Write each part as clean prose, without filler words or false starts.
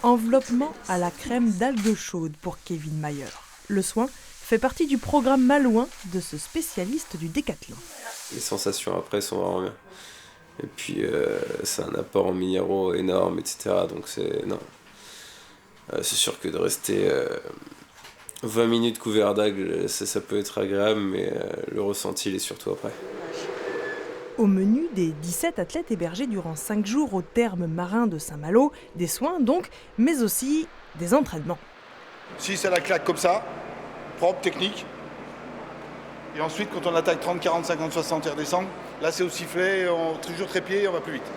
Enveloppement à la crème d'algues chaudes pour Kevin Mayer. Le soin fait partie du programme Malouin de ce spécialiste du décathlon. Les sensations après sont vraiment bien. Et puis c'est un apport en minéraux énorme, etc. Donc c'est sûr que de rester 20 minutes couvert d'algues, ça peut être agréable, mais le ressenti il est surtout après. Au menu des 17 athlètes hébergés durant 5 jours au therme marin de Saint-Malo, des soins donc, mais aussi des entraînements. Si c'est la claque comme ça, propre, technique. Et ensuite, quand on attaque 30, 40, 50, 60 et redescend, là c'est au sifflet, toujours trépied et on va plus vite.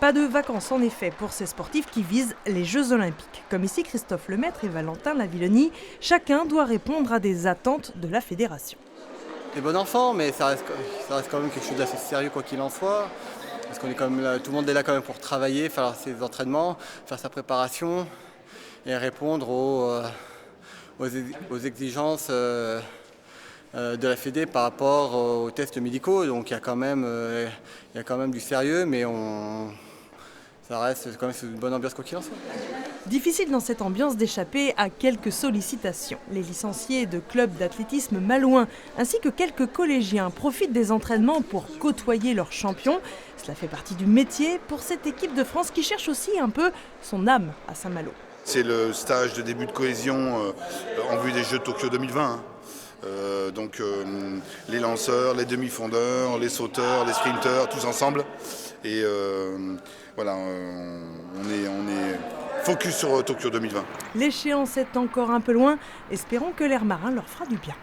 Pas de vacances en effet pour ces sportifs qui visent les Jeux Olympiques. Comme ici Christophe Lemaître et Valentin Lavillenie, chacun doit répondre à des attentes de la fédération. Des bons enfants, mais ça reste quand même quelque chose d'assez sérieux quoi qu'il en soit. Parce qu'on est quand même là, tout le monde est là quand même pour travailler, faire ses entraînements, faire sa préparation et répondre aux exigences de la Fédé par rapport aux tests médicaux. Donc il y a quand même du sérieux, mais ça reste quand même une bonne ambiance quoi qu'il en soit. Difficile dans cette ambiance d'échapper à quelques sollicitations. Les licenciés de clubs d'athlétisme malouins ainsi que quelques collégiens profitent des entraînements pour côtoyer leurs champions. Cela fait partie du métier pour cette équipe de France qui cherche aussi un peu son âme à Saint-Malo. C'est le stage de début de cohésion en vue des Jeux de Tokyo 2020. Donc les lanceurs, les demi-fondeurs, les sauteurs, les sprinteurs, tous ensemble. Et voilà, on est focus sur Tokyo 2020. L'échéance est encore un peu loin. Espérons que l'air marin leur fera du bien.